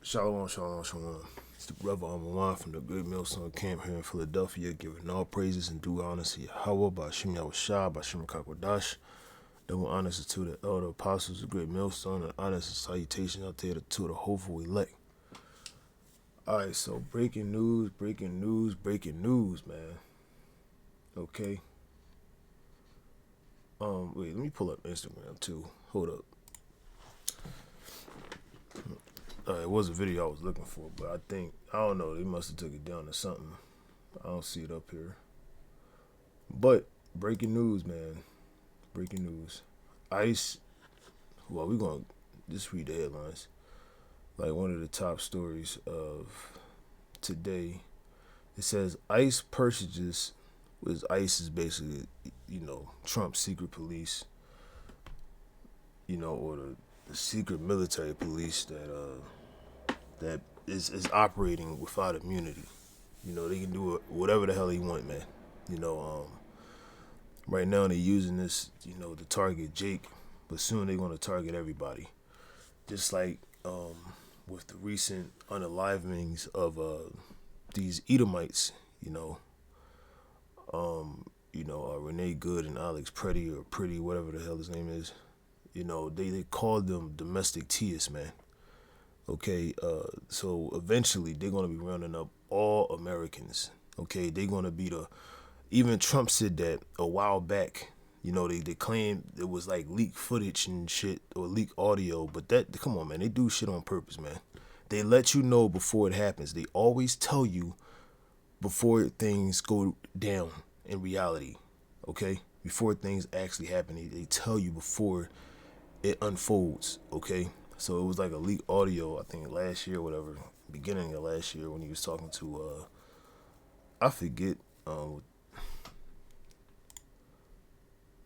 Shalom, shalom, shalom. It's the brother Amawan from the Great Millstone Camp here in Philadelphia, giving all praises and due honor to Yahweh, Bashim Yahushua, Bashim Kakwadash. Double honors to the elder apostles of Great Millstone, and honors and salutations out there to the hopeful elect. Alright, so breaking news, man. Okay. Wait, let me pull up Instagram too. Hold up. It was a video I was looking for, but I don't know, they must have took it down or something. I don't see it up here. But breaking news, man. Breaking news. ICE. Well, we're gonna just read the headlines. Like one of the top stories of today. It says ICE purchases. ICE is basically, Trump's secret police. Or the secret military police that is operating without immunity. They can do whatever the hell they want, man. Right now they're using this, to target Jake, but soon they're gonna target everybody. Just like with the recent unalivings of these Edomites, Renee Good and Alex Pretty, whatever the hell his name is. They called them domestic terrorists, man. Okay, so eventually they're gonna be rounding up all Americans. Okay, they're gonna be even Trump said that a while back. They claimed it was like leaked footage and shit or leaked audio, but come on, man, they do shit on purpose, man. They let you know before it happens. They always tell you before things go down in reality. Okay, before things actually happen, they tell you before it unfolds. Okay. So it was like a leaked audio, I think last year or whatever, beginning of last year when he was talking to, I forget,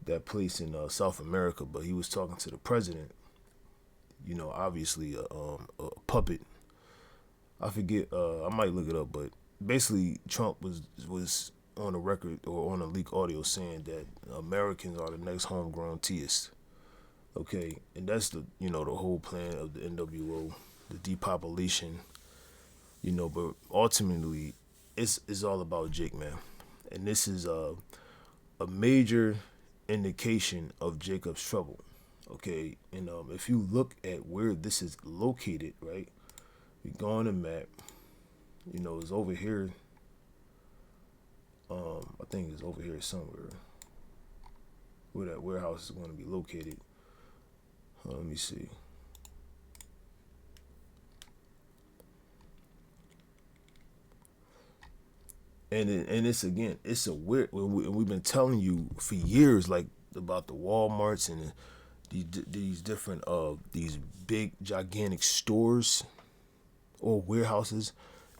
that place in South America, but he was talking to the president, obviously a puppet. I forget, I might look it up, but basically Trump was on a record or on a leaked audio saying that Americans are the next homegrown theists. Okay, and that's the whole plan of the NWO, the depopulation, but ultimately it's all about Jake, man. And this is a major indication of Jacob's trouble. Okay, and if you look at where this is located, right? We go on the map, it's over here. I think it's over here somewhere where that warehouse is going to be located. Let me see. And it's a weird. We've been telling you for years, like about the WalMarts and these different these big gigantic stores or warehouses.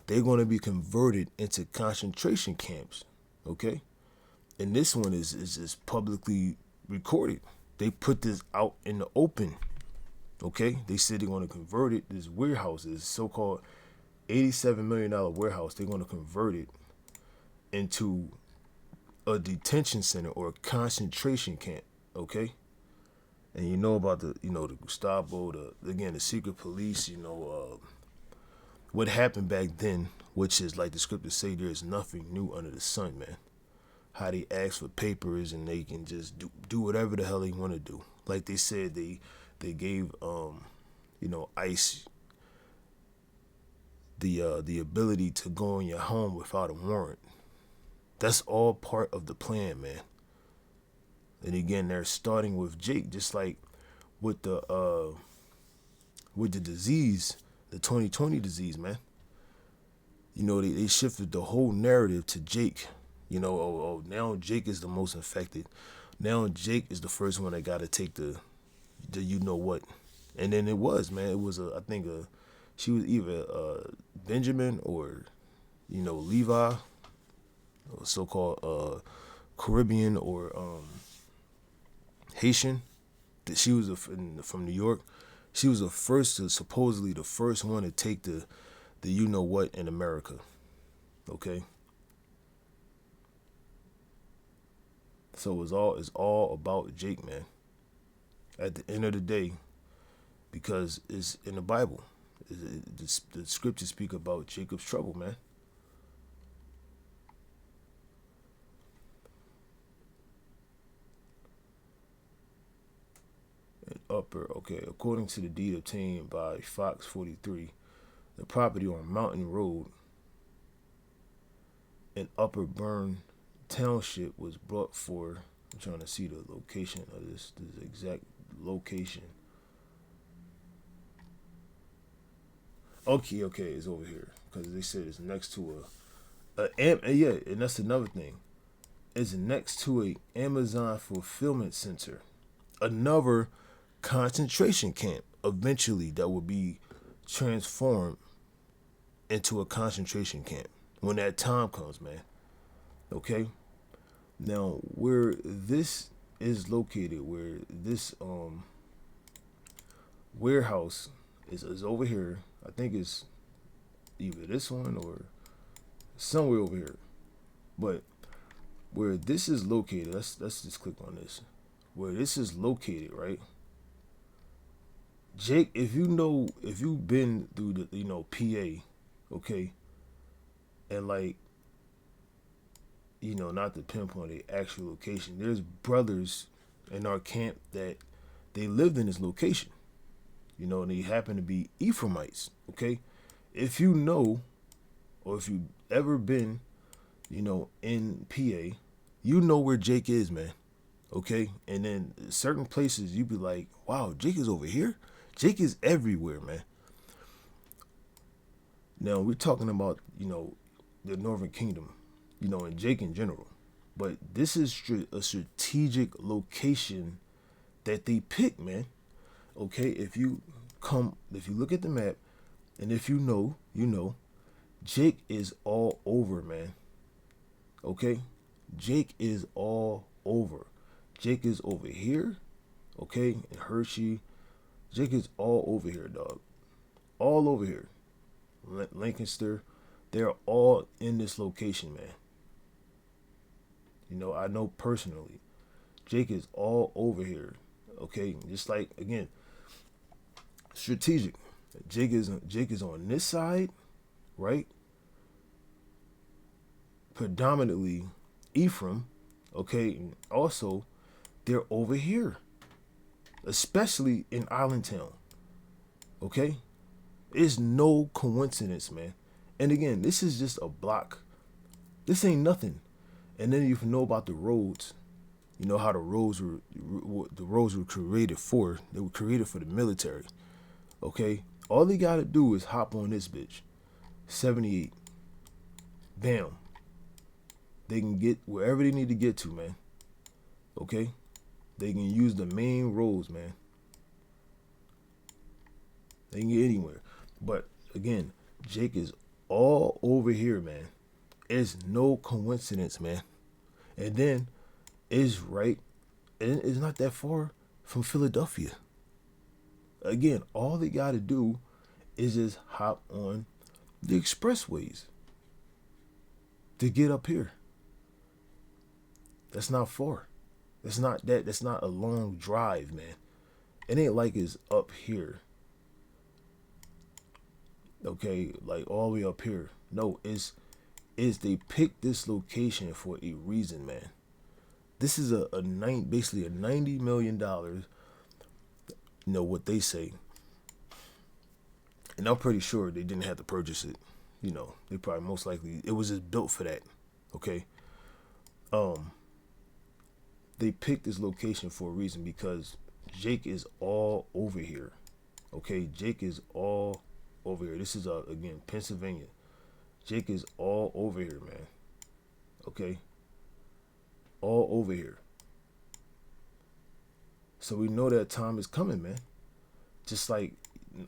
They're going to be converted into concentration camps. Okay, and this one is publicly recorded. They put this out in the open. Okay, they said they're going to convert it. This warehouse, this so-called $87 million warehouse, they're going to convert it into a detention center or a concentration camp. Okay, and about the the Gestapo, the secret police. What happened back then, which is like the scriptures say, there is nothing new under the sun, man. How they ask for papers and they can just do whatever the hell they want to do. Like they said, they gave ICE the ability to go in your home without a warrant. That's all part of the plan, man. And again, they're starting with Jake, just like with the disease, the 2020 disease, man. They shifted the whole narrative to Jake. Now Jake is the most infected. Now Jake is the first one that got to take the what. And then it was, man. It was she was either Benjamin or Levi, or so-called Caribbean or Haitian. That she was from New York. She was supposedly the first one to take the what in America. Okay. So it's all about Jake, man. At the end of the day, because it's in the Bible. the scriptures speak about Jacob's trouble, man. And upper, okay, according to the deed obtained by Fox 43, the property on Mountain Road in Upper Burn Township was brought for. I'm trying to see the location of this exact location. Okay, it's over here because they said it's next to yeah, and that's another thing. It's next to a Amazon fulfillment center, another concentration camp. Eventually, that will be transformed into a concentration camp when that time comes, man. Okay. Now, where this is located, where this warehouse is over here. I think it's either this one or somewhere over here. But where this is located, let's just click on this. Where this is located, right? Jake, if you've been through the PA, okay, and like not to pinpoint the actual location. There's brothers in our camp that they lived in this location. And they happen to be Ephraimites. Okay, if you know, or if you've ever been, in PA, you know where Jake is, man. Okay, and then certain places you be like, wow, Jake is over here. Jake is everywhere, man. Now we're talking about the Northern Kingdom, and Jake in general, but this is a strategic location that they pick, man. Okay, if you look at the map, and if you know, Jake is all over, man. Okay, Jake is all over. Jake is over here, okay, in Hershey. Jake is all over here, dog. All over here. Lancaster, they're all in this location, man. I know personally. Jake is all over here. Okay, just like again, strategic. Jake is on this side, right? Predominantly Ephraim, okay, and also they're over here, especially in Islandtown. Okay, it's no coincidence, man. And again, this is just a block. This ain't nothing. And then you know about the roads. You know how the roads were created for. They were created for the military. Okay, all they gotta do is hop on this bitch. 78. Bam. They can get wherever they need to get to, man. Okay, they can use the main roads, man. They can get anywhere. But again, Jake is all over here, man. It's no coincidence, man. And then it's right, and it's not that far from Philadelphia. Again, all they got to do is just hop on the expressways to get up here. That's not far. That's not a long drive, man. It ain't like it's up here. Okay, like all the way up here. No, is they picked this location for a reason, man. This is basically a $90 million, what they say. And I'm pretty sure they didn't have to purchase it. They probably most likely, it was just built for that. Okay. They picked this location for a reason because Jake is all over here. Okay, Jake is all over here. This is again Pennsylvania. Jake is all over here, man. Okay, all over here. So we know that time is coming, man. Just like,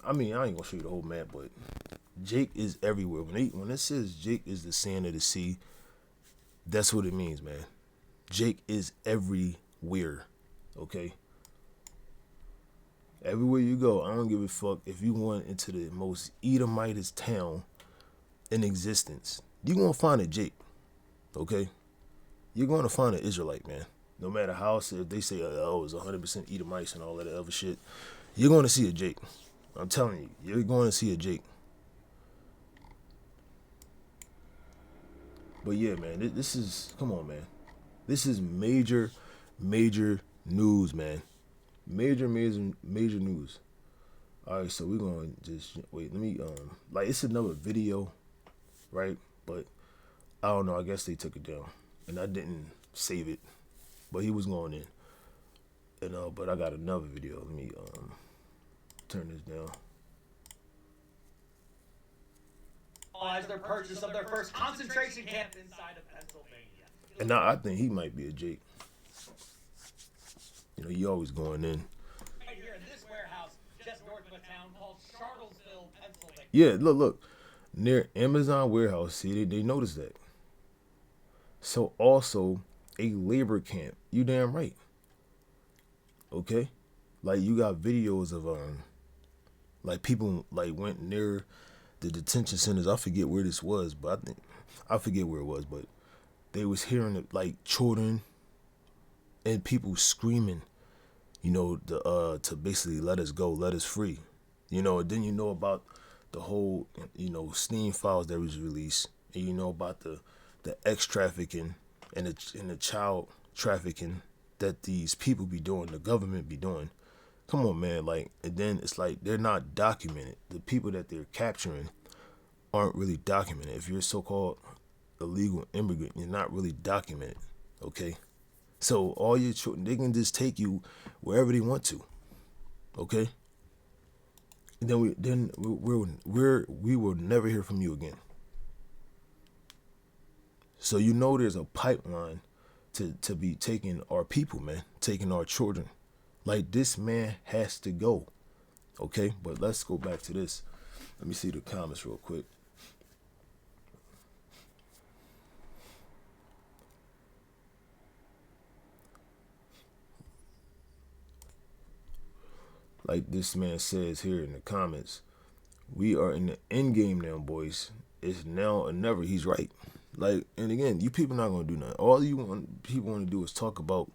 I ain't gonna show you the whole map, but Jake is everywhere. When it says Jake is the sand of the sea, that's what it means, man. Jake is everywhere. Okay. Everywhere you go, I don't give a fuck if you went into the most Edomitist town in existence. You're gonna find a Jake. Okay? You're gonna find an Israelite, man. No matter how if they say it's 100% Edomites and all that other shit, you're gonna see a Jake. I'm telling you, you're going to see a Jake. But yeah, man, this is, come on, man. This is major, major news, man. Major, major, major news. All right, so we're going to just wait. Let me like it's another video, right? But I don't know. I guess they took it down, and I didn't save it. But he was going in, and but I got another video. Let me turn this down. As their purchase of their first concentration camp inside of Pennsylvania. And now I think he might be a Jake. You know, he always going in. Right here in this warehouse, just north of a town called Charlottesville, Pennsylvania. Yeah, look. Near Amazon warehouse, see, they noticed that. So also a labor camp. You damn right. Okay? Like you got videos of like people like went near the detention centers. I forget where this was, but I forget where it was, but they was hearing it like children and people screaming, you know, to basically let us go, let us free. You know, and then you know about the whole, you know, Steam files that was released, and you know about the X trafficking and the child trafficking that these people be doing, the government be doing. Come on, man. Like, and then it's like they're not documented. The people that they're capturing aren't really documented. If you're a so-called illegal immigrant, you're not really documented. Okay, so all your children, they can just take you wherever they want to. Okay, and then we will never hear from you again. So you know there's a pipeline to be taking our people, man, taking our children. Like this man has to go. Okay, but let's go back to this. Let me see the comments real quick. Like this man says here in the comments, we are in the end game now, boys. It's now or never. He's right. Like, and again, you people not gonna do nothing. All people want to do is talk about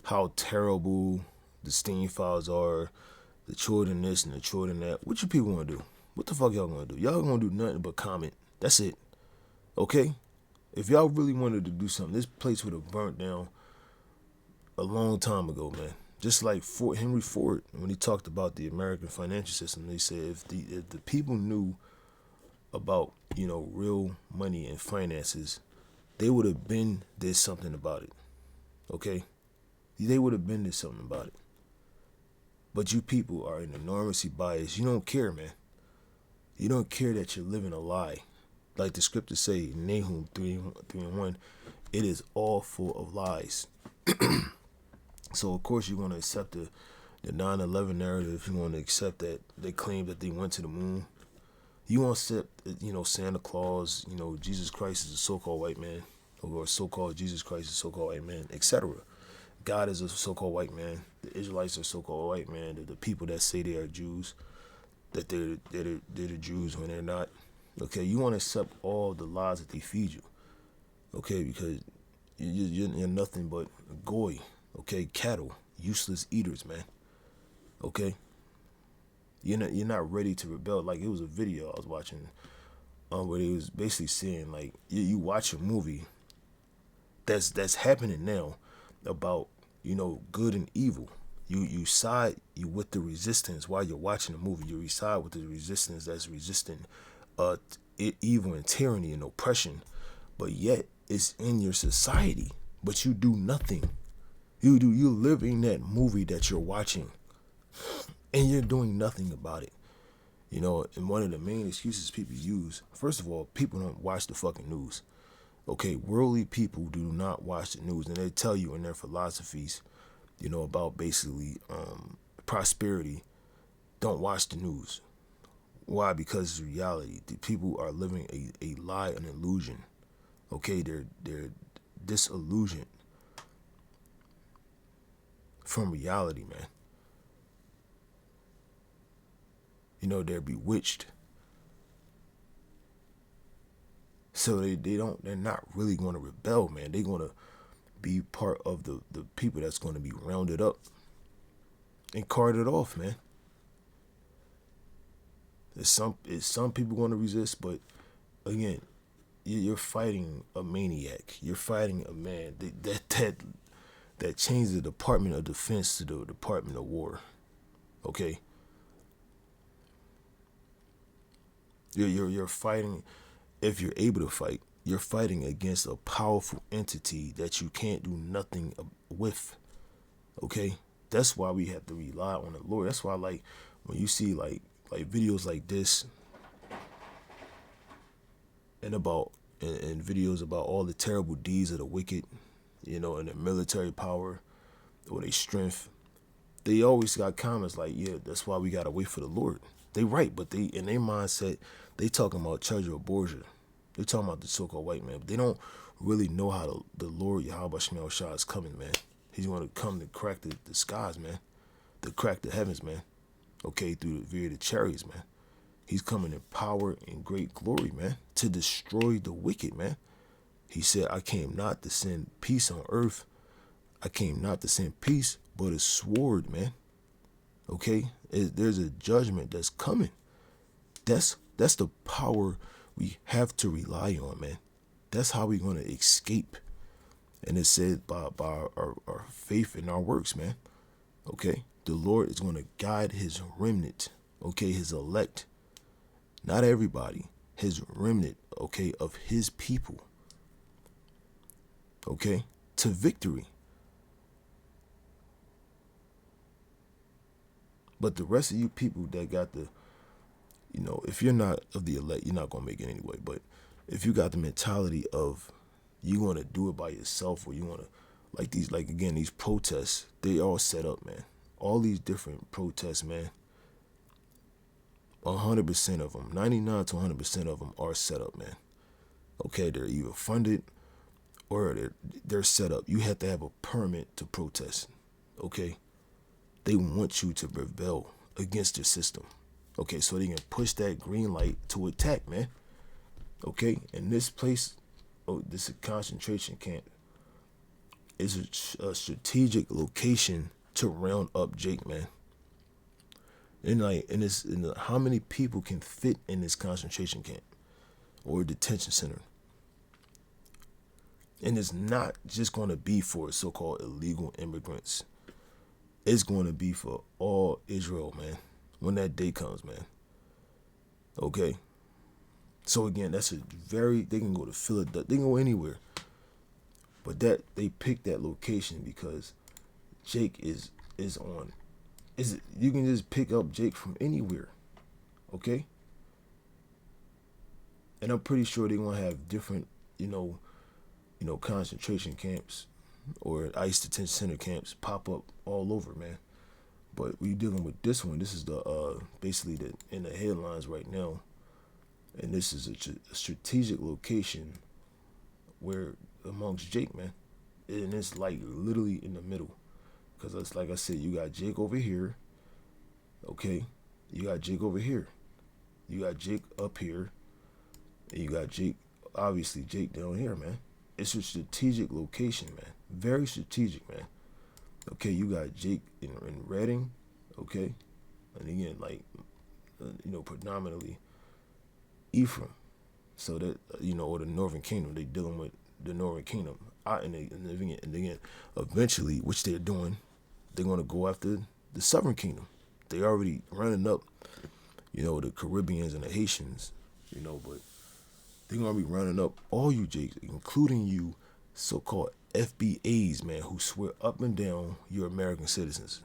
how terrible the Steam files are, the children this and the children that. What you people want to do? What the fuck y'all gonna do? Y'all gonna do nothing but comment. That's it. Okay? If y'all really wanted to do something, this place would have burnt down a long time ago, man. Just like Henry Ford, when he talked about the American financial system, they said if the people knew about, you know, real money and finances, they would have been did something about it. Okay? They would have been did something about it. But you people are enormously biased. You don't care, man. You don't care that you're living a lie. Like the scriptures say, Nahum 3:1, it is all full of lies. So of course you're going to accept the 9/11 narrative. You're going to accept that they claim that they went to the moon. You won't accept, you know, Santa Claus, you know, Jesus Christ is a so-called white man, or so-called Jesus Christ is a so-called white man, etc. God is a so-called white man. The Israelites are so-called white man. The people that say they are Jews, that they're the Jews when they're not. Okay, you want to accept all the lies that they feed you. Okay, because you're nothing but goy. Okay, cattle, useless eaters, man. Okay, you're not ready to rebel. Like it was a video I was watching, where they was basically saying like you watch a movie that's happening now about, you know, good and evil. You side with the resistance while you're watching the movie. You side with the resistance that's resisting evil and tyranny and oppression, but yet it's in your society, but you do nothing. You live in that movie that you're watching, and you're doing nothing about it. You know, and one of the main excuses people use, first of all, people don't watch the fucking news. Okay, worldly people do not watch the news, and they tell you in their philosophies, you know, about basically prosperity, don't watch the news. Why? Because it's reality. The people are living a lie, an illusion. Okay, they're disillusioned from reality, man. You know, they're bewitched. So they're not really going to rebel, man. They're going to be part of the people that's going to be rounded up and carted off, man. Some people going to resist, but again, you're fighting a maniac. You're fighting a man that changed the Department of Defense to the Department of War. Okay, you're fighting. If you're able to fight, you're fighting against a powerful entity that you can't do nothing with. Okay, that's why we have to rely on the Lord. That's why, like, when you see like videos like this and videos about all the terrible deeds of the wicked, and their military power or their strength, they always got comments like, "Yeah, that's why we gotta wait for the Lord." They right, but they in their mindset, they talking about Treasure Borgia. They talking about the so-called white man, but they don't really know how the Lord Yahweh Shemel Shah is coming, man. He's gonna come to crack the skies, man, to crack the heavens, man. Okay, through the via the chariots, man. He's coming in power and great glory, man, to destroy the wicked, man. He said, "I came not to send peace on earth. I came not to send peace, but a sword, man." Okay, there's a judgment that's coming. That's the power we have to rely on, man. That's how we're gonna escape. And it's said by our faith and our works, man. Okay, the Lord is gonna guide His remnant. Okay, His elect, not everybody. His remnant. Okay, of His people. Okay, to victory. But the rest of you people that got if you're not of the elect, you're not gonna make it anyway. But if you got the mentality of you want to do it by yourself, or you want to, these protests, they all set up, man. All these different protests, man. 100% of them, 99 to 100% of them are set up, man. Okay, they're either funded or they're set up. You have to have a permit to protest. Okay, they want you to rebel against the system. Okay, so they can push that green light to attack, man. Okay, and this place, this concentration camp, is a strategic location to round up Jake, man. And how many people can fit in this concentration camp or detention center? And it's not just going to be for so-called illegal immigrants. It's going to be for all Israel, man, when that day comes, man. Okay? So again, they can go to Philadelphia, they can go anywhere. But they picked that location because Jake is you can just pick up Jake from anywhere. Okay? And I'm pretty sure they're gonna have different, concentration camps or ICE detention center camps pop up all over, man. But we're dealing with this one. This is the basically in the headlines right now, and this is a strategic location where amongst Jake, man, and it's like literally in the middle, because it's like I said, you got Jake over here, okay, you got Jake over here, you got Jake up here, and you got Jake, obviously Jake down here, man. It's a strategic location, man, very strategic, man. Okay, you got Jake in Reading, okay, and again, predominantly Ephraim, so that or the Northern Kingdom. They dealing with the Northern Kingdom, and again, eventually, which they're doing, they're gonna go after the Southern Kingdom. They already running up, the Caribbeans and the Haitians, but they're gonna be running up all you Jakes, including you so-called FBAs, man, who swear up and down you're American citizens.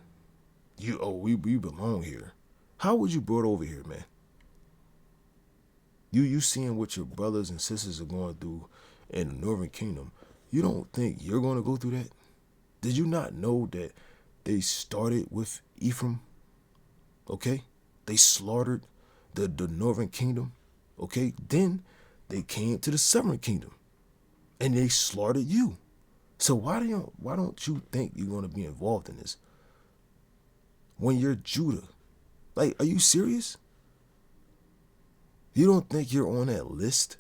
We belong here. How would you brought over here, man? You seeing what your brothers and sisters are going through in the Northern Kingdom. You don't think you're going to go through that? Did you not know that they started with Ephraim? Okay? They slaughtered the Northern Kingdom. Okay? Then they came to the Southern Kingdom and they slaughtered you. So why don't you think you're going to be involved in this when you're Judah? Like, are you serious? You don't think you're on that list?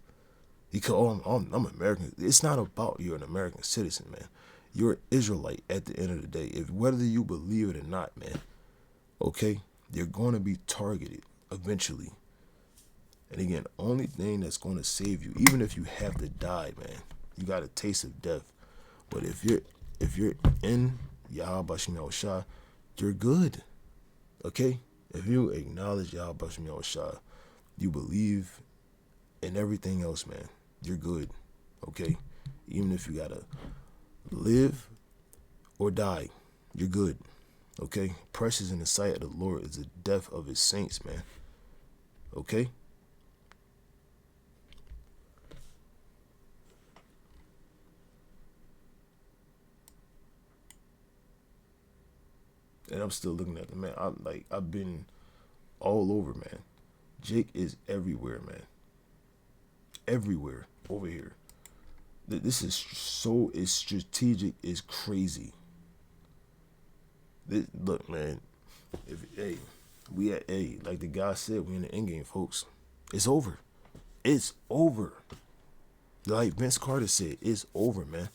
Because I'm American. It's not about you're an American citizen, man. You're an Israelite at the end of the day. Whether you believe it or not, man. Okay? You're going to be targeted eventually. And again, only thing that's going to save you, even if you have to die, man, you got a taste of death. But if you're in Yahweh Shem Shah, you're good. Okay? If you acknowledge Yahweh Shem Shah, you believe in everything else, man, you're good. Okay? Even if you gotta live or die, you're good. Okay? Precious in the sight of the Lord is the death of his saints, man. Okay? And I'm still looking at the man. I've been all over, man. Jake is everywhere, man. Everywhere over here. This is so is strategic, is crazy. Look, man. Like the guy said, we in the end game, folks. It's over. It's over. Like Vince Carter said, it's over, man.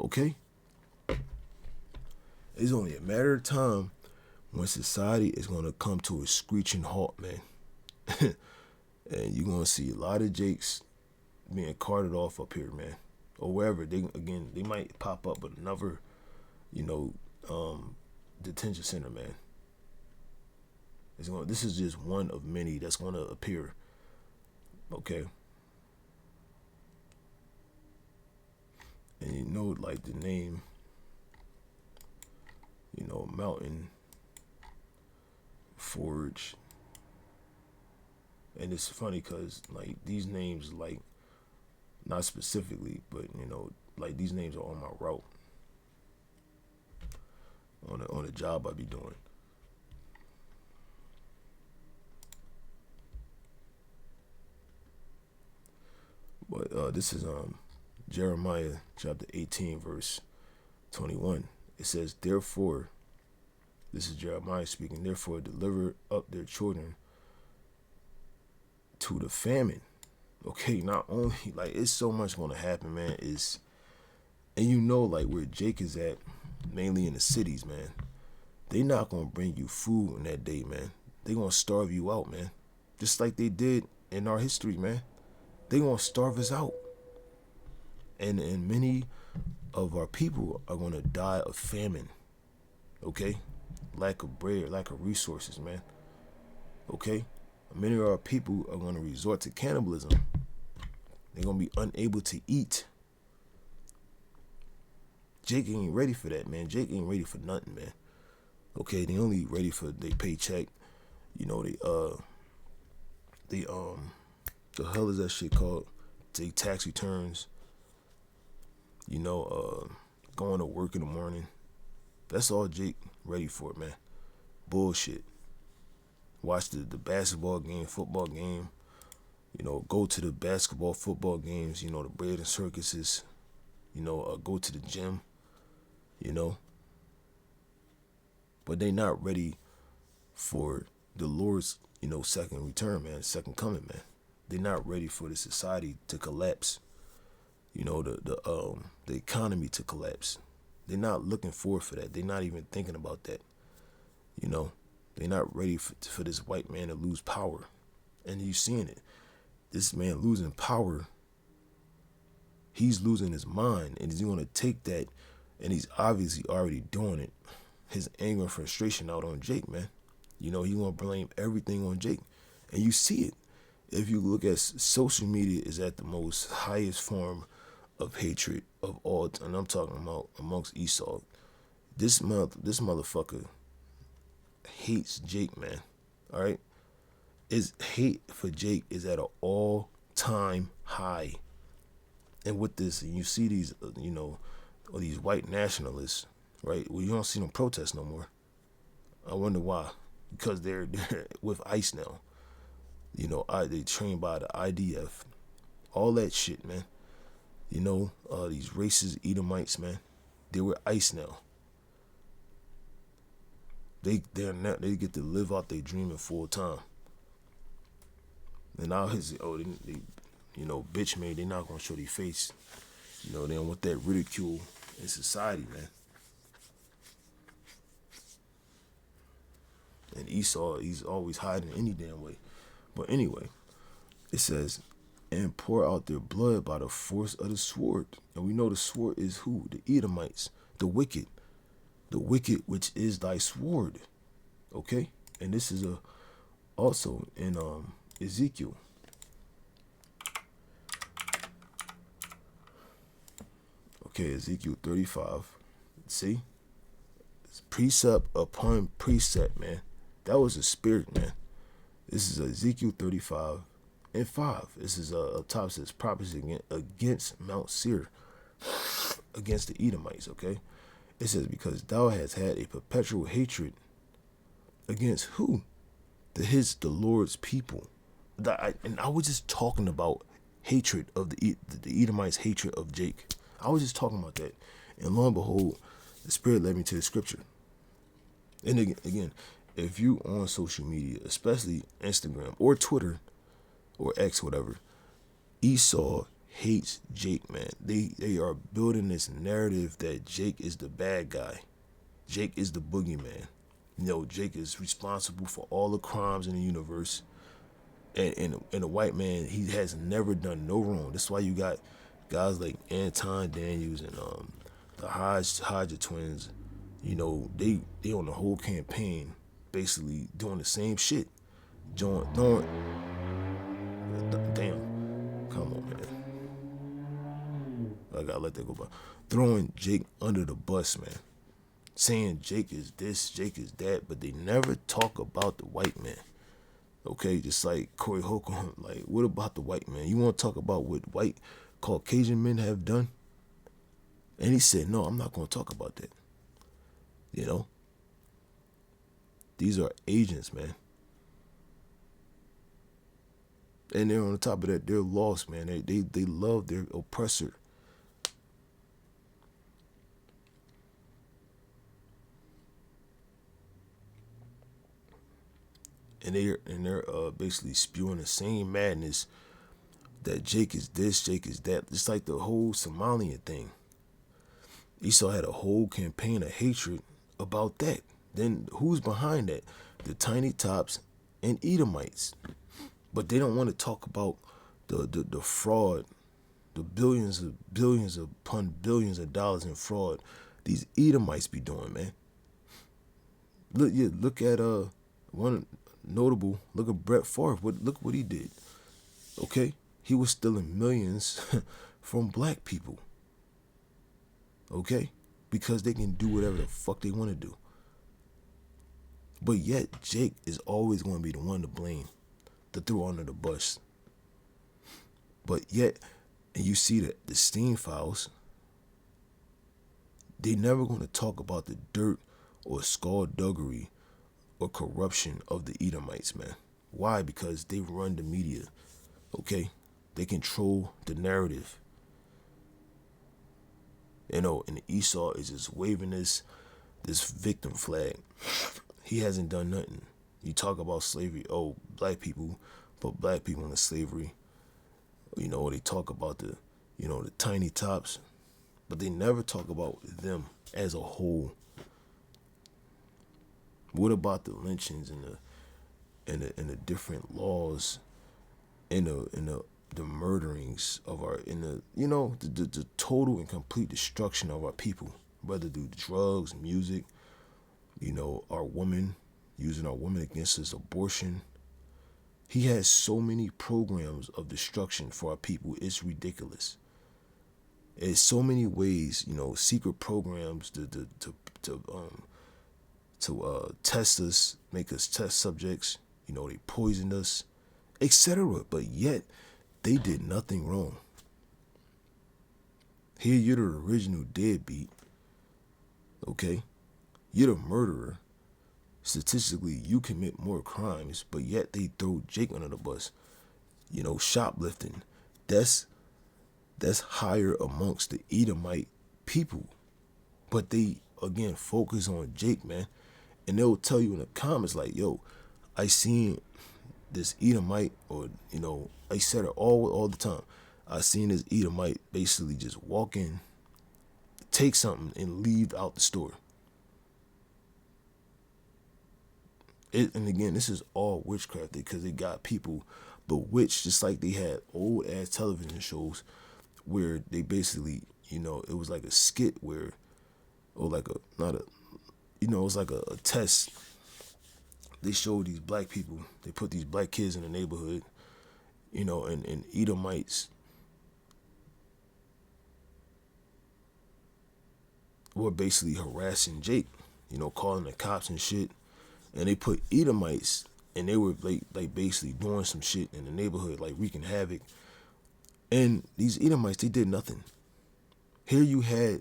Okay? It's only a matter of time when society is gonna come to a screeching halt, man. And you're gonna see a lot of Jakes being carted off up here, man. Or wherever. They might pop up with another, you know, detention center, man. This is just one of many that's gonna appear. Okay. And you know, like the name, you know, Mountain Forge. And it's funny because like these names, like not specifically, but you know, like these names are on my route on a job I be doing. But this is Jeremiah chapter 18 verse 21. It says, therefore, this is Jeremiah speaking, therefore deliver up their children to the famine. Okay, not only like it's so much gonna happen, man. And you know, like where Jake is at, mainly in the cities, man. They not gonna bring you food in that day, man. They gonna starve you out, man. Just like they did in our history, man. They gonna starve us out. And many of our people are gonna die of famine. Okay? Lack of bread, lack of resources, man. Okay? Many of our people are gonna resort to cannibalism. They're gonna be unable to eat. Jake ain't ready for that, man. Jake ain't ready for nothing, man. Okay, they only ready for their paycheck. You know, the hell is that shit called? They tax returns. You know, going to work in the morning. That's all Jake ready for, man. Bullshit. Watch the basketball game, football game. You know, go to the basketball, football games. You know, the bread and circuses. You know, go to the gym. You know. But they not ready for the Lord's, you know, second return, man. Second coming, man. They're not ready for the society to collapse. You know, the economy to collapse. They're not looking forward for that. They're not even thinking about that. You know, they're not ready for this white man to lose power. And you seeing it. This man losing power. He's losing his mind. And he's going to take that. And he's obviously already doing it. His anger and frustration out on Jake, man. You know, he going to blame everything on Jake. And you see it. If you look at social media is at the most highest form of hatred of all, and I'm talking about amongst Esau. This motherfucker hates Jake, man. All right, his hate for Jake is at an all-time high. And with this, you see these, you know, or these white nationalists, right? Well, you don't see them protest no more. I wonder why. Because they're with ICE now. You know, they trained by the IDF. All that shit, man. You know, these racist Edomites, man. They were ICE now. They get to live out their dream in full time. And now they you know, bitch made. They not gonna show their face. You know, they don't want that ridicule in society, man. And Esau, he's always hiding any damn way. But anyway, It says, and pour out their blood by the force of the sword. And we know the sword is who? The Edomites, the wicked. The wicked, which is thy sword. Okay? And this is a also in Ezekiel. Okay, Ezekiel 35. See? It's precept upon precept, man. That was a spirit, man. This is Ezekiel 35 and 5. This is top says prophecy against Mount Seir, against the Edomites, okay? It says, because thou hast had a perpetual hatred against who? The Lord's people. And I was just talking about hatred of the Edomites' hatred of Jake. I was just talking about that. And lo and behold, the Spirit led me to the scripture. And again, if you on social media, especially Instagram or Twitter or X, whatever, Esau hates Jake, man. They are building this narrative that Jake is the bad guy. Jake is the boogeyman. You know, Jake is responsible for all the crimes in the universe. And a white man, he has never done no wrong. That's why you got guys like Anton Daniels and the Hodge twins. You know, they on the whole campaign basically doing the same shit. Damn, come on, man. I gotta let that go by. Throwing Jake under the bus, man. Saying Jake is this, Jake is that, but they never talk about the white man. Okay, just like Corey Holcomb, like, what about the white man? You want to talk about what white Caucasian men have done? And he said, no, I'm not going to talk about that. You know? These are agents, man. And they're on the top of that, they're lost, man. They love their oppressor. And they're basically spewing the same madness that Jake is this, Jake is that. Just like the whole Somalian thing. Esau had a whole campaign of hatred about that. Then who's behind that? The Tiny Tops and Edomites. But they don't want to talk about the fraud, the billions upon billions of dollars in fraud these Edomites be doing, man. Look at one notable. Look at Brett Favre. Look what he did. Okay, he was stealing millions from black people. Okay, because they can do whatever the fuck they want to do. But yet Jake is always going to be the one to blame, to throw under the bus. But yet, and you see that the Steam files, they never going to talk about the dirt or skullduggery or corruption of the Edomites, man. Why? Because they run the media, okay? They control the narrative. You know, and Esau is just waving this victim flag. He hasn't done nothing. You talk about slavery, oh, black people, put black people into slavery. You know, they talk about the Tiny Tops, but they never talk about them as a whole. What about the lynchings and the different laws and the murderings of the total and complete destruction of our people, whether through drugs, music, our women, using our women against us, abortion. He has so many programs of destruction for our people. It's ridiculous. It's so many ways, secret programs to test us, make us test subjects. They poisoned us, etc. But yet, they did nothing wrong. Here, you're the original deadbeat. Okay? You're the murderer. Statistically, you commit more crimes, but yet they throw Jake under the bus. Shoplifting. That's higher amongst the Edomite people. But they, again, focus on Jake, man. And they'll tell you in the comments like, yo, I seen this Edomite, or, I said it all the time. I seen this Edomite basically just walk in, take something, and leave out the store. And again, this is all witchcraft because they got people bewitched, just like they had old ass television shows where they basically, it was like a skit where, or like a, not a, it was like a test. They showed these black people, they put these black kids in the neighborhood, and Edomites were basically harassing Jake, calling the cops and shit. And they put Edomites, and they were like basically doing some shit in the neighborhood, like wreaking havoc. And these Edomites, they did nothing. Here you had,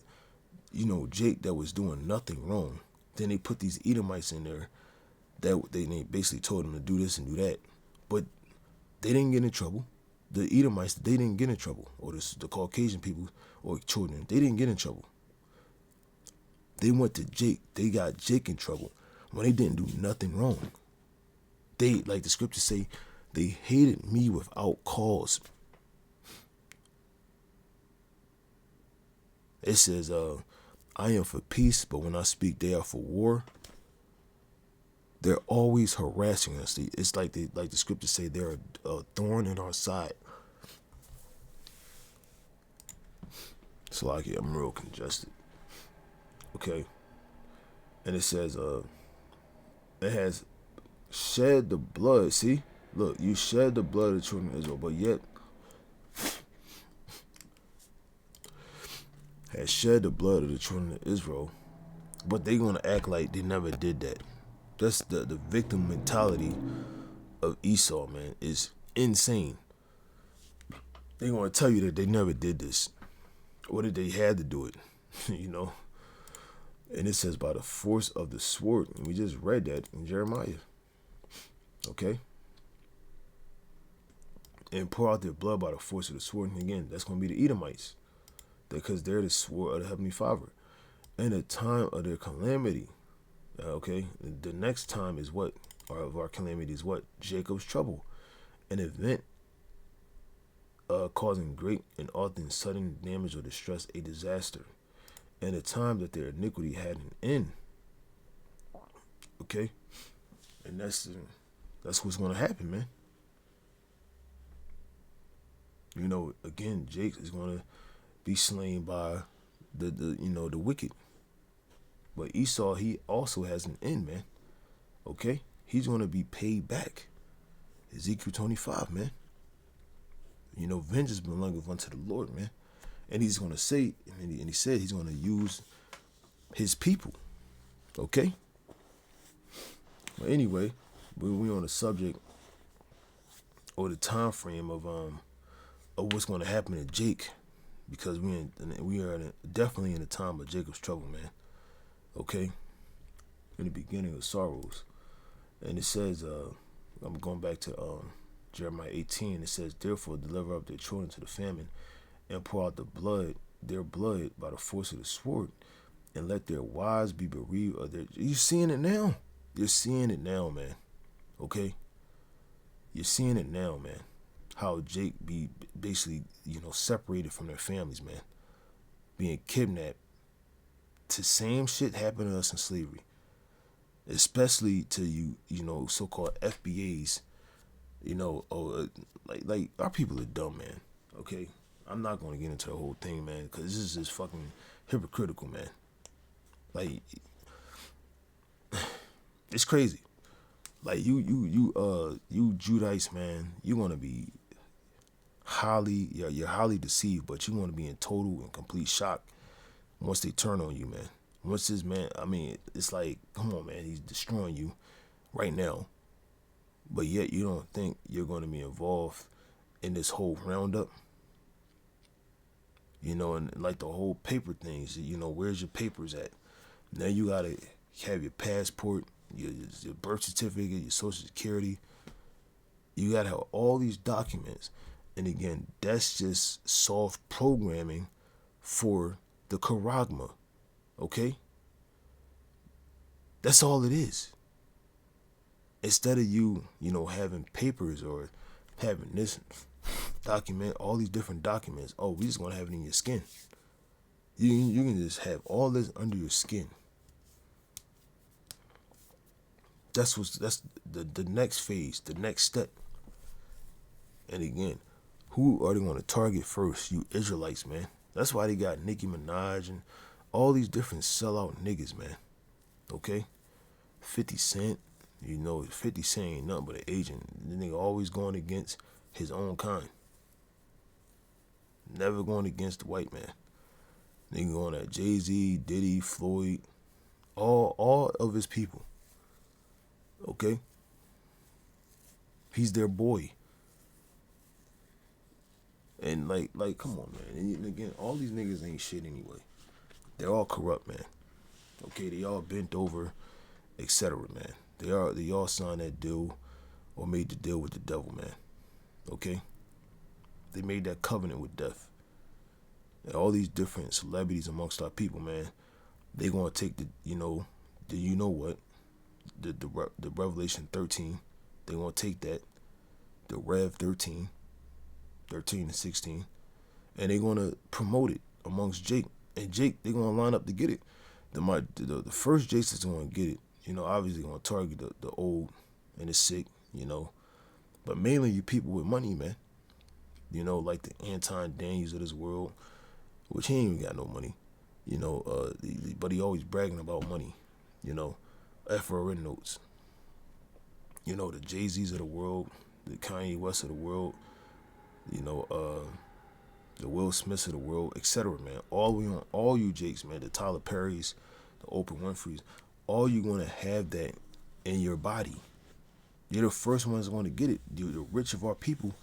Jake that was doing nothing wrong. Then they put these Edomites in there that they basically told him to do this and do that. But they didn't get in trouble. The Edomites, they didn't get in trouble. Or the Caucasian people or children, they didn't get in trouble. They went to Jake. They got Jake in trouble when they didn't do nothing wrong. They, like the scriptures say, they hated me without cause. It says, I am for peace, but when I speak, they are for war. They're always harassing us. It's like the scriptures say, they're a thorn in our side. So like, I'm real congested. Okay. And it says, it has shed the blood. See? Look, you shed the blood of the children of Israel, but yet has shed the blood of the children of Israel, but they gonna act like they never did that. That's the victim mentality of Esau, man, is insane. They gonna tell you that they never did this, or that they had to do it, And it says by the force of the sword, and we just read that in Jeremiah. Okay. And pour out their blood by the force of the sword. And again, that's going to be the Edomites, because they're the sword of the Heavenly Father. In the time of their calamity, okay, the next time is what, or of our calamity is what? Jacob's trouble. An event causing great and often sudden damage or distress, a disaster. And the time that their iniquity had an end. Okay? And that's what's going to happen, man. Again, Jake is going to be slain by the wicked. But Esau, he also has an end, man. Okay? He's going to be paid back. Ezekiel 25, man. Vengeance belongeth unto the Lord, man. And he's going to say, and he said he's going to use his people. Okay? But anyway, we on the subject or the time frame of what's going to happen to Jake, because we are definitely in the time of Jacob's trouble, man. Okay? In the beginning of sorrows. And it says, I'm going back to Jeremiah 18. It says, therefore deliver up their children to the famine, and pour out their blood by the force of the sword, and let their wives be bereaved of their. You're seeing it now. You're seeing it now, man. Okay? You're seeing it now, man. How Jake be basically, separated from their families, man. Being kidnapped. The same shit happened to us in slavery. Especially to so-called FBAs. Like our people are dumb, man. Okay? I'm not going to get into the whole thing, man, because this is just fucking hypocritical, man. Like, it's crazy. Like, you Judites, man, you're going to be you're highly deceived, but you're going to be in total and complete shock once they turn on you, man. Once this man, it's like, come on, man, he's destroying you right now. But yet you don't think you're going to be involved in this whole roundup. And like the whole paper things, where's your papers at? Now you gotta have your passport, your birth certificate, your social security. You gotta have all these documents. And again, that's just soft programming for the charagma. Okay? That's all it is. Instead of you having papers or having this document, all these different documents. Oh, we just gonna have it in your skin. You can just have all this under your skin. that's the next phase, the next step. And again, who are they going to target first? You Israelites, man. That's why they got Nicki Minaj and all these different sellout niggas, man. Okay? 50 Cent, 50 Cent ain't nothing but an agent. The nigga always going against his own kind. Never going against the white man. Nigga going at Jay-Z, Diddy, Floyd, all of his people. Okay? He's their boy. And like, come on, man. And again, all these niggas ain't shit anyway. They're all corrupt, man. Okay, they all bent over, etc., man. They all signed that deal or made the deal with the devil, man. Okay? They made that covenant with death. And all these different celebrities amongst our people, man, they gonna take the what? The Revelation 13. They gonna take that, the Rev 13 and 16, and they gonna promote it amongst Jake. And Jake, they gonna line up to get it. The first Jake that's gonna get it, obviously gonna target the old and the sick, but mainly you people with money, man. Like the Anton Daniels of this world, which he ain't even got no money, but he always bragging about money, FRN notes. The Jay-Z's of the world, the Kanye West of the world, the Will Smiths of the world, etc., man. All you Jakes, man, the Tyler Perrys, the Oprah Winfrey's, all you gonna have that in your body. You're the first ones going to get it. The rich of our people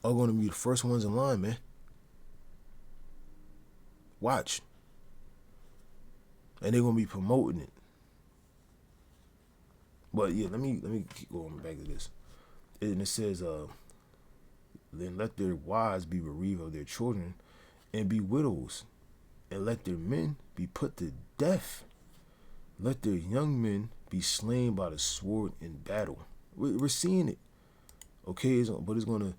are going to be the first ones in line, man. Watch. And they're going to be promoting it. But yeah, let me keep going back to this. And it says, then let their wives be bereaved of their children and be widows, and let their men be put to death. Let their young men be slain by the sword in battle. We're seeing it. Okay, but it's going to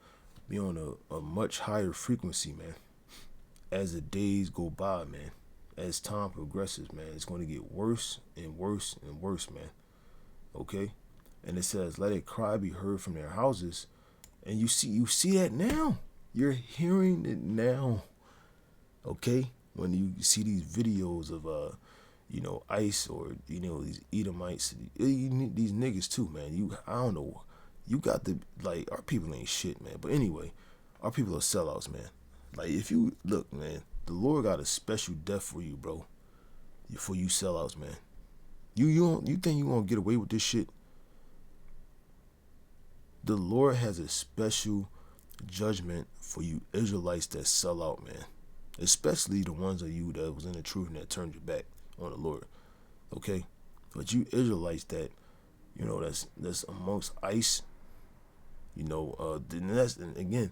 be on a much higher frequency, man. As the days go by, man. As time progresses, man, it's going to get worse and worse and worse, man. Okay? And it says, let a cry be heard from their houses. And you see that now. You're hearing it now. Okay? When you see these videos of ICE or these Edomites, these niggas too, man. I don't know. You got our people ain't shit, man. But anyway, our people are sellouts, man. Like, if you look, man, the Lord got a special death for you, bro. For you sellouts, man. You think you gonna get away with this shit? The Lord has a special judgment for you Israelites that sell out, man. Especially the ones of you that was in the truth and that turned your back on the Lord. Okay? But you Israelites that, that's amongst ICE, and again,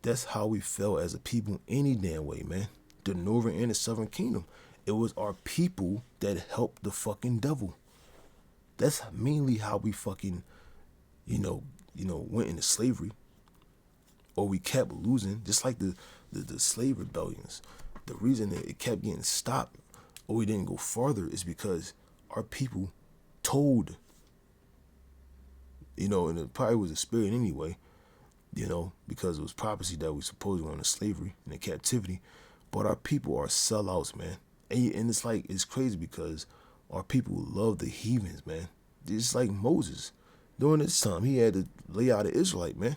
that's how we felt as a people any damn way, man. The northern and the southern kingdom. It was our people that helped the fucking devil. That's mainly how we fucking, went into slavery. Or we kept losing, just like the slave rebellions. The reason that it kept getting stopped or we didn't go farther is because our people told, and it probably was a spirit anyway, because it was prophecy that we supposed to go into slavery and in captivity. But our people are sellouts, man. And it's crazy because our people love the heathens, man. Just like Moses. During this time, he had to lay out an Israelite, man.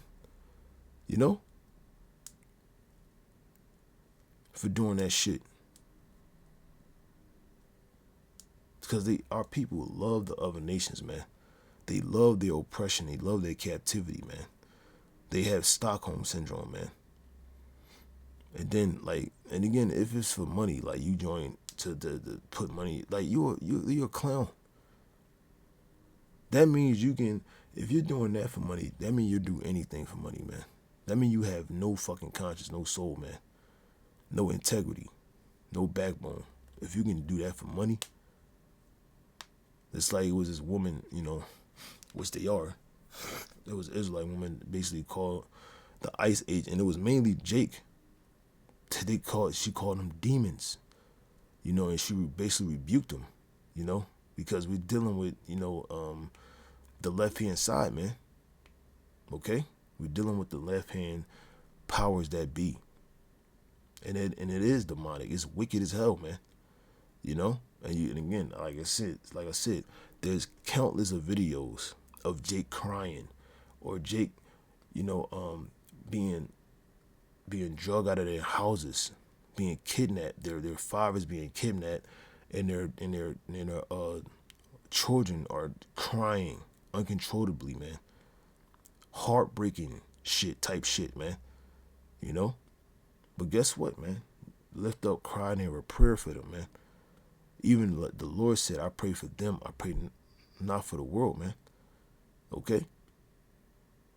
For doing that shit. Because our people love the other nations, man. They love their oppression. They love their captivity, man. They have Stockholm syndrome, man. And then, and again, if it's for money, you join to put money, you're a clown. That means if you're doing that for money, that means you'll do anything for money, man. That means you have no fucking conscience, no soul, man. No integrity, no backbone. If you can do that for money, it's like it was this woman, which they are. It was an Israelite woman basically called the ICE agent, and it was mainly Jake. She called them demons, and she basically rebuked them, because we're dealing with, the left hand side, man. Okay, we're dealing with the left hand powers that be, and it is demonic. It's wicked as hell, man. You know, and again, like I said, there's countless of videos of Jake crying, or Jake, you know, being drug out of their houses, being kidnapped. Their fathers being kidnapped, and their children are crying uncontrollably, man. Heartbreaking type shit, man. You know, but guess what, man? Lift up, cry, and have a prayer for them, man. Even like the Lord said, I pray for them. I pray not for the world, man. Okay?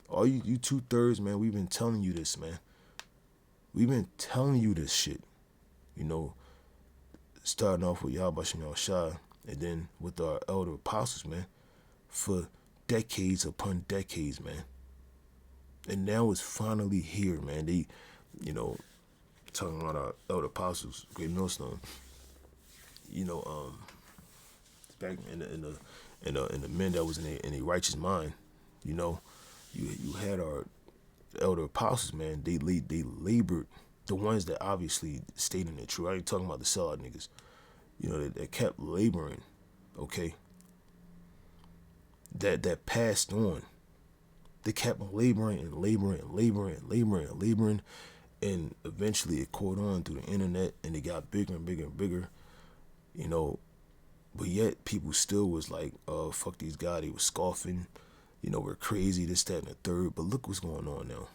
All you 2/3, man, we've been telling you this, man. We've been telling you this shit. You know, starting off with Yahbashim Yahushua, and then with our elder apostles, man, for decades upon decades, man. And now it's finally here, man. They, you know, talking about our elder apostles, Great Millstone. You know, back in the men that was in a righteous mind. You know, you had our elder apostles, man. They labored. The ones that obviously stayed in the truth. I ain't talking about the sellout niggas. You know, they kept laboring. Okay. That passed on. They kept laboring and laboring and laboring and laboring and laboring, and eventually it caught on through the internet, and it got bigger and bigger and bigger. You know, but yet people still was like, fuck these guys. They was scoffing. You know, we're crazy, this, that, and the third. But look what's going on now.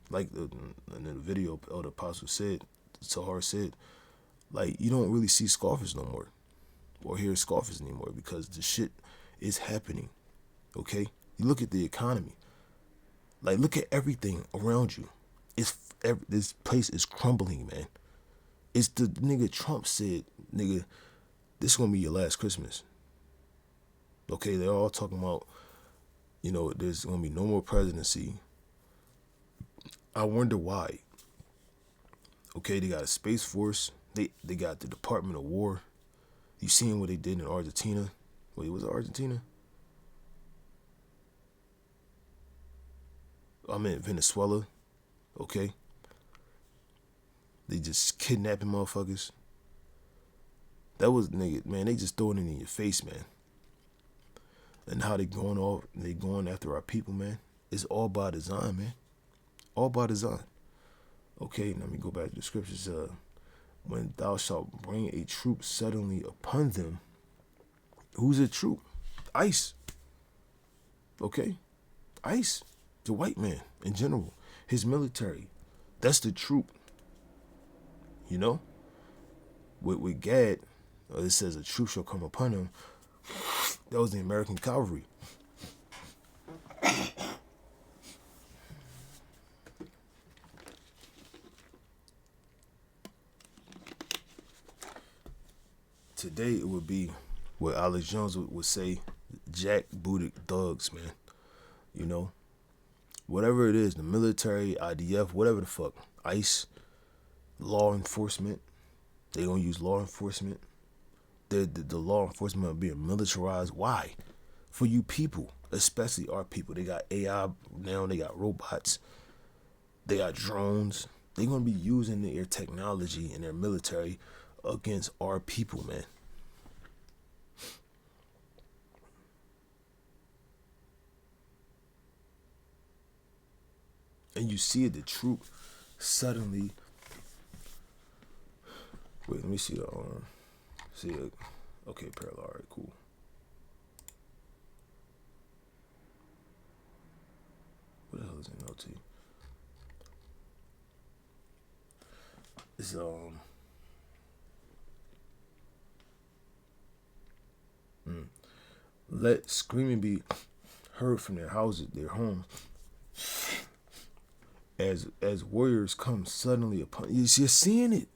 Like in the video, Elder Apostle said, Sahar said, like, you don't really see scoffers no more, or hear scoffers anymore, because the shit is happening. Okay? You look at the economy. Like, look at everything around you. This place is crumbling, man. It's the nigga Trump said, nigga, this is gonna be your last Christmas. Okay, they're all talking about, you know, there's gonna be no more presidency. I wonder why. Okay, they got a Space Force. They got the Department of War. You seen what they did in Argentina? Wait, was it Argentina? I mean Venezuela. Okay. They just kidnapping motherfuckers. That was, nigga, man, they just throwing it in your face, man. And how they going after our people, man. It's all by design, man. All by design. Okay, let me go back to the scriptures. When thou shalt bring a troop suddenly upon them. Who's a troop? ICE. Okay? ICE. The white man in general. His military. That's the troop. You know? With Gad, it says a troop shall come upon him. That was the American cavalry. Today it would be what Alex Jones would say, jackbooted thugs, man. You know? Whatever it is, the military, IDF, whatever the fuck, ICE, law enforcement. They gonna use law enforcement. The law enforcement are being militarized. Why? For you people, especially our people. They got AI now. They got robots. They got drones. They're gonna be using their technology and their military against our people, man. And you see it, the troop suddenly. Wait, let me see the see it. Okay, parallel. All right, cool. What the hell is an LT? It's let screaming be heard from their houses, their homes, as warriors come suddenly upon you. You're seeing it.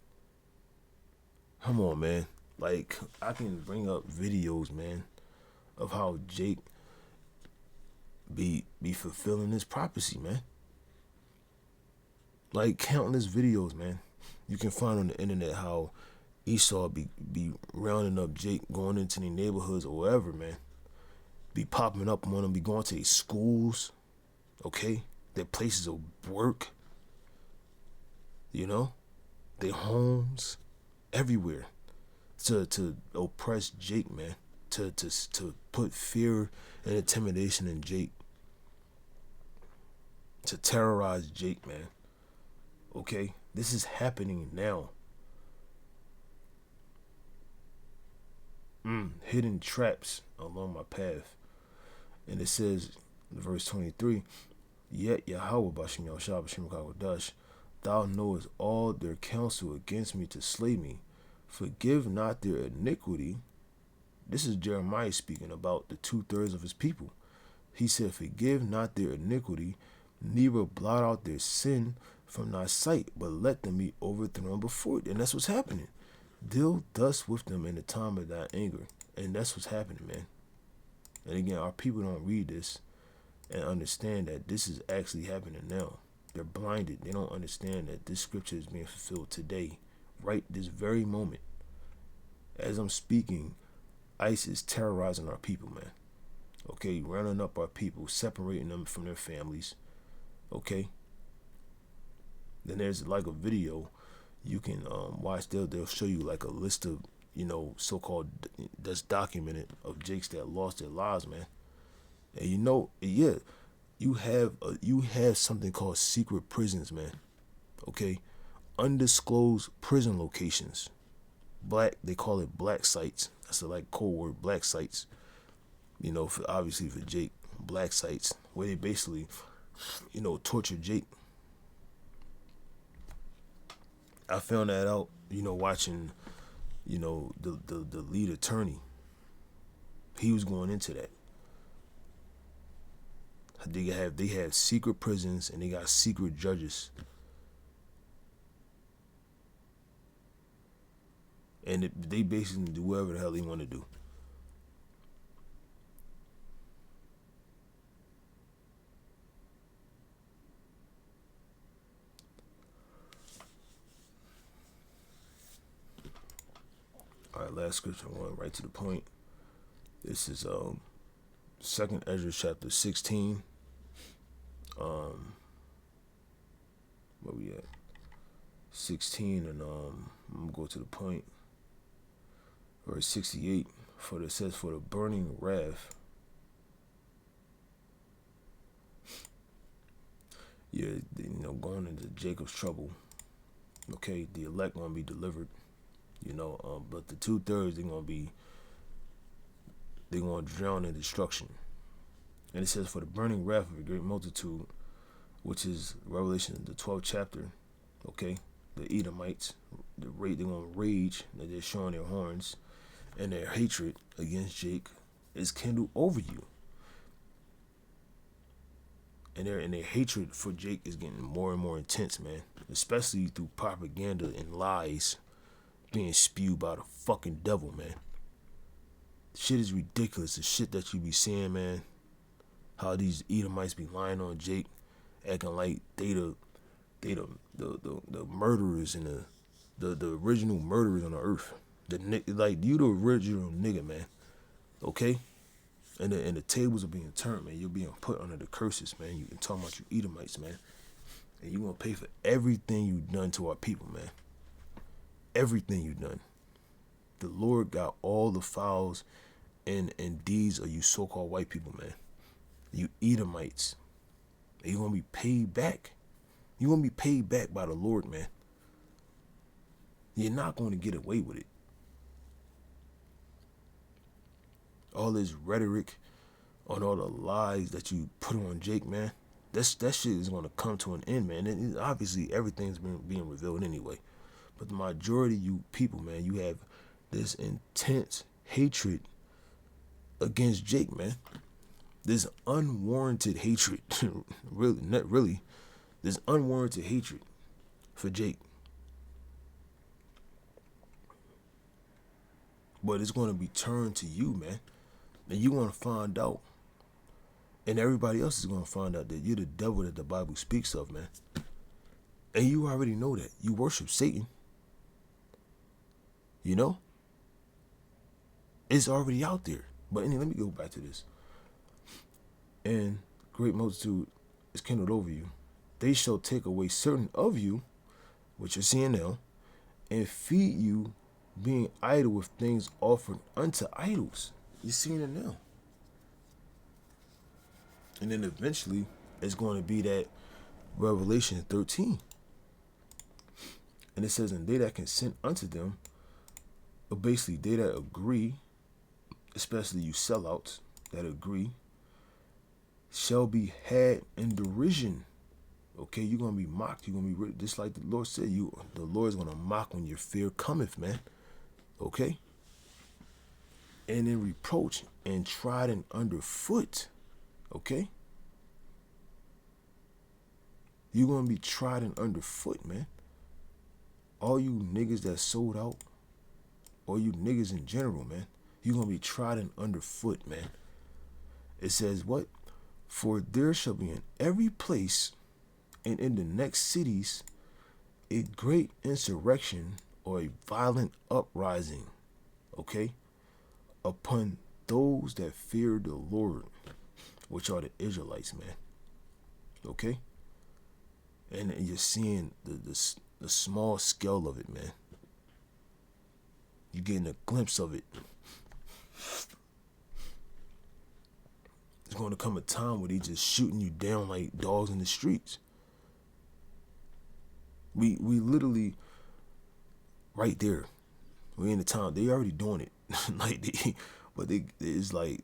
Come on, man. Like, I can bring up videos, man, of how Jake be fulfilling his prophecy, man. Like, countless videos, man. You can find on the internet how Esau be rounding up Jake, going into the neighborhoods or wherever, man. be popping up on them, be going to their schools, okay? Their places of work, you know, their homes, everywhere, to oppress Jake, man. To put fear and intimidation in Jake. To terrorize Jake, man. Okay? This is happening now. Hidden traps along my path. And it says, verse 23, Yet Yahweh Bashim Yahushua Bashim Kawadash, thou knowest all their counsel against me to slay me. Forgive not their iniquity. This is Jeremiah speaking about the 2/3 of his people. He said, Forgive not their iniquity, neither blot out their sin from thy sight, but let them be overthrown before it. And that's what's happening. Deal thus with them in the time of thy anger. And that's what's happening, man. And again, our people don't read this and understand that this is actually happening now. They're blinded. They don't understand that this scripture is being fulfilled today, right this very moment. As I'm speaking, ICE is terrorizing our people, man. Okay, rounding up our people, separating them from their families. Okay. Then there's like a video you can watch. They'll show you like a list of, so-called, that's documented, of Jakes that lost their lives, man. And you have something called secret prisons, man. Okay, undisclosed prison locations. They call it black sites. That's like code word, black sites. Obviously for Jake, black sites where they basically, torture Jake. I found that out, watching, the lead attorney. He was going into that. They have secret prisons and they got secret judges. And they basically do whatever the hell they want to do. All right, last scripture, I went right to the point. This is 2nd Ezra chapter 16. Where we at? 16, and I'm gonna go to the point. Verse 68. For it says, for the burning wrath. Going into Jacob's trouble. Okay, the elect gonna be delivered. But the 2/3 they're gonna drown in destruction. And it says, for the burning wrath of a great multitude, which is Revelation the 12th chapter. Okay, the Edomites, they're gonna rage, that they're showing their horns, and their hatred against Jake is kindled over you. And their hatred for Jake is getting more and more intense, man. Especially through propaganda and lies being spewed by the fucking devil, man. Shit is ridiculous. The shit that you be seeing, man. How these Edomites be lying on Jake, acting like they the murderers and the original murderers on the earth. You the original nigga, man. Okay? And the tables are being turned, man. You're being put under the curses, man. You talking about you Edomites, man. And you gonna pay for everything you've done to our people, man. Everything you've done. The Lord got all the files and deeds of you so-called white people, man. You Edomites. And you're gonna be paid back. You're gonna be paid back by the Lord, man. You're not gonna get away with it. All this rhetoric on all the lies that you put on Jake, man. That shit is gonna come to an end, man. And obviously everything's being revealed anyway. But the majority of you people, man, you have this intense hatred against Jake, man. This unwarranted hatred, really, not really. This unwarranted hatred for Jake. But it's going to be turned to you, man. And you're going to find out. And everybody else is going to find out that you're the devil that the Bible speaks of, man. And you already know that. You worship Satan. It's already out there. But anyway, let me go back to this. and great multitude is kindled over you. They shall take away certain of you, which you're seeing now, and feed you, being idle with things offered unto idols. You're seeing it now. And then eventually, it's going to be that Revelation 13. And it says, and they that consent unto them, but basically they that agree, especially you sellouts that agree, shall be had in derision. Okay, you're gonna be mocked. You're gonna be just like the Lord said. The Lord is gonna mock when your fear cometh, man. Okay, and in reproach and trodden underfoot. Okay, you're gonna be trodden underfoot, man. All you niggas that sold out, or you niggas in general, man, you're gonna be trodden underfoot, man. It says what? For there shall be in every place and in the next cities a great insurrection or a violent uprising, okay, upon those that fear the Lord, which are the Israelites, man. Okay? And you're seeing the small scale of it, man. You're getting a glimpse of it. There's going to come a time where they just shooting you down like dogs in the streets. We literally right there. We in the town. They already doing it. It's like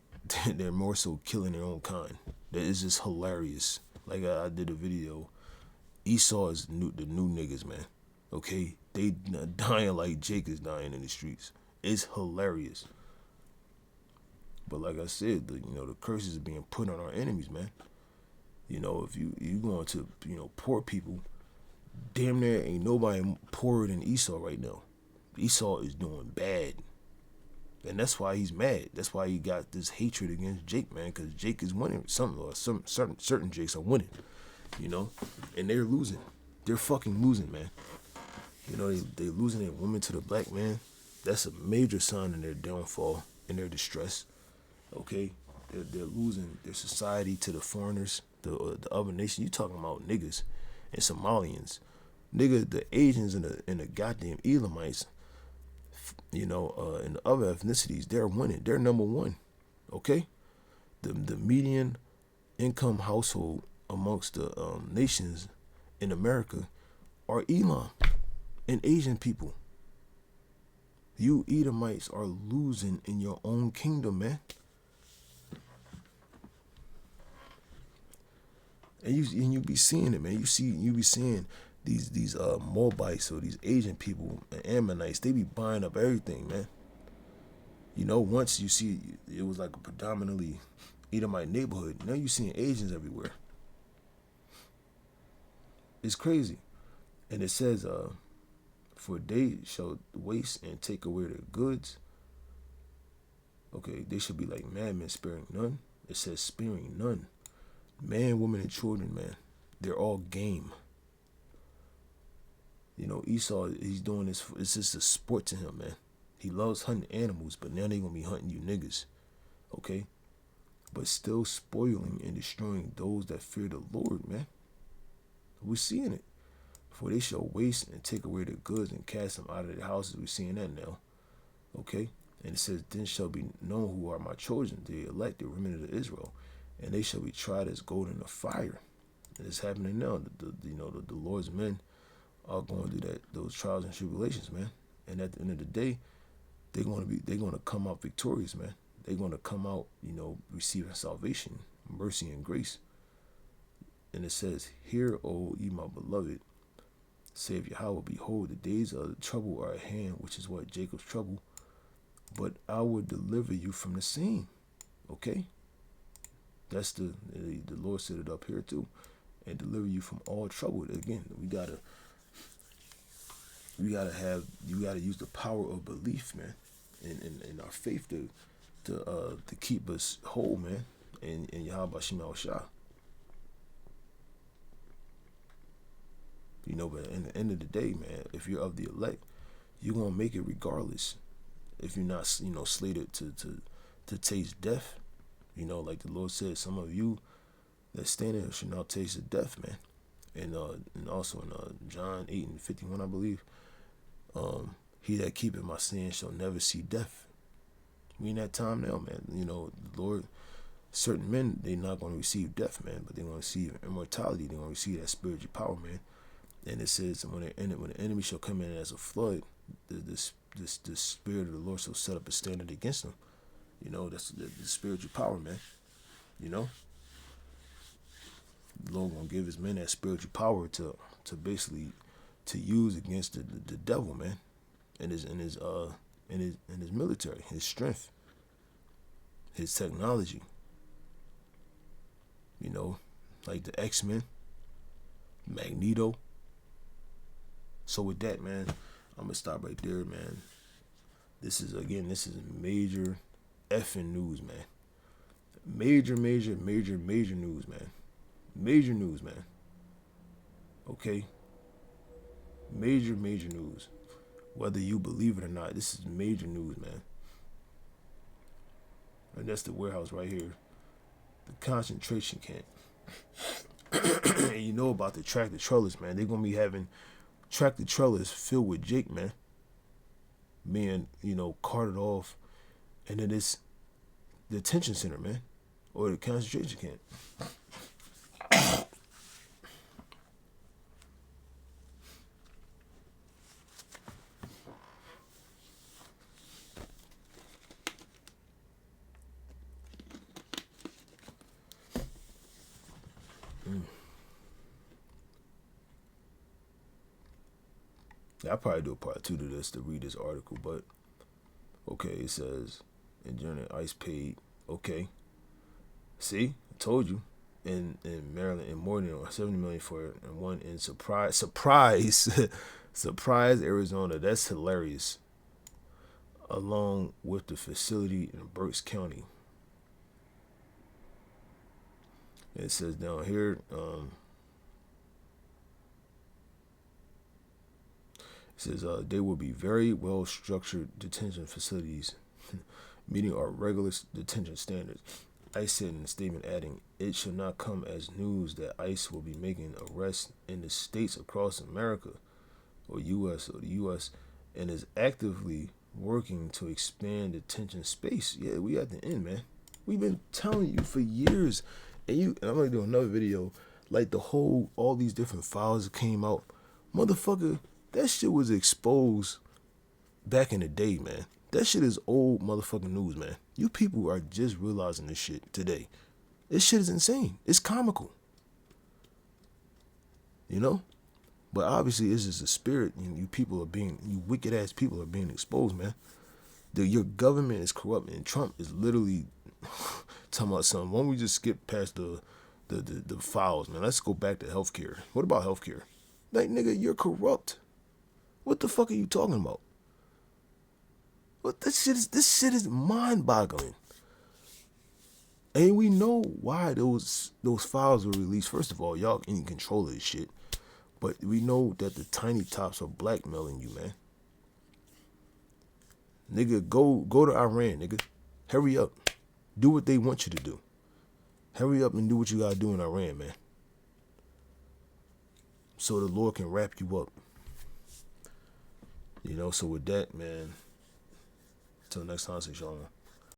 they're more so killing their own kind. That is just hilarious. Like I did a video. Esau is the new niggas, man. Okay, they dying like Jake is dying in the streets. It's hilarious. But like I said, the curses are being put on our enemies, man. If you going to poor people, damn near ain't nobody poorer than Esau right now. Esau is doing bad, and that's why he's mad. That's why he got this hatred against Jake, man, because Jake is winning. Some certain Jakes are winning, and they're losing. They're fucking losing, man. They losing their women to the black man. That's a major sign in their downfall and their distress. Okay, they're losing their society to the foreigners, the other nation. You talking about niggas and Somalians, nigga, the Asians and the goddamn Elamites, and the other ethnicities. They're winning. They're number one. Okay, the median income household amongst the nations in America are Elam and Asian people. You Edomites are losing in your own kingdom, man. And you be seeing it, man. You be seeing these Moabites or these Asian people and Ammonites. They be buying up everything, man. Once you see it was like a predominantly Edomite neighborhood. Now you seeing Asians everywhere. It's crazy. And it says, for they shall waste and take away their goods. Okay, they shall be like madmen, sparing none. It says sparing none. Man, woman, and children, man, they're all game. Esau, he's doing this. It's just a sport to him, man. He loves hunting animals, but now they gonna be hunting you niggas, okay? But still spoiling and destroying those that fear the Lord, man. We're seeing it. For they shall waste and take away their goods and cast them out of their houses. We're seeing that now, okay? And it says, then shall be known who are my children, the elect, the remnant of Israel. And they shall be tried as gold in the fire. And it's happening now. The Lord's men are going through those trials and tribulations, man. And at the end of the day, they're gonna come out victorious, man. They're gonna come out, receiving salvation, mercy, and grace. And it says, hear, O ye my beloved, saith Yahweh, behold, the days of trouble are at hand, which is what Jacob's trouble. But I will deliver you from the same. Okay. That's the Lord said it up here too, and deliver you from all trouble. Again, you gotta use the power of belief, man, and our faith to keep us whole, man, and Yahweh Shema Shah. But in the end of the day, man, if you're of the elect, you're gonna make it regardless. If you're not, slated to taste death. Like the Lord said, some of you that stand there should not taste of death, man. And also in John 8:51, I believe, he that keepeth my saying shall never see death. We in that time now, man. The Lord, certain men, they not going to receive death, man, but they going to receive immortality. They going to receive that spiritual power, man. And it says, when the enemy shall come in as a flood, the spirit of the Lord shall set up a standard against them. That's the spiritual power, man. The Lord gonna give his men that spiritual power to basically to use against the devil, man, and his military, his strength, his technology. Like the X-Men, Magneto. So with that, man, I'm gonna stop right there, man. This is major effing news, man. Major news, man. Major news, man. Okay? Major news. Whether you believe it or not, this is major news, man. And that's the warehouse right here. The concentration camp. And you know about the tractor trailers, man. They're going to be having tractor trailers filled with Jake, man. Being, carted off. And then it's the detention center, man. Or the concentration camp. I'll probably do a part 2 to this to read this article, but okay, it says enduring ICE paid. Okay, see, I told you. In Maryland, in more than $70 million for and one in surprise, Arizona. That's hilarious. Along with the facility in Berks County. It says down here. It says they will be very well structured detention facilities, meeting our regular detention standards. ICE said in a statement, adding, "It should not come as news that ICE will be making arrests in the states across America, or the U.S., and is actively working to expand detention space." Yeah, we at the end, man. We've been telling you for years, and I'm gonna do another video, like all these different files that came out, motherfucker. That shit was exposed back in the day, man. That shit is old motherfucking news, man. You people are just realizing this shit today. This shit is insane. It's comical. But obviously it's just a spirit. You wicked ass people are being exposed, man. Your government is corrupt, and Trump is literally talking about something. Why don't we just skip past the files, man? Let's go back to healthcare. What about healthcare? Like, nigga, you're corrupt. What the fuck are you talking about? What this shit is mind-boggling. And we know why those files were released. First of all, y'all in control of this shit. But we know that the tiny tops are blackmailing you, man. Nigga, go to Iran, nigga. Hurry up. Do what they want you to do. Hurry up and do what you gotta do in Iran, man. So the Lord can wrap you up. So with that, man, until next time, say shalom.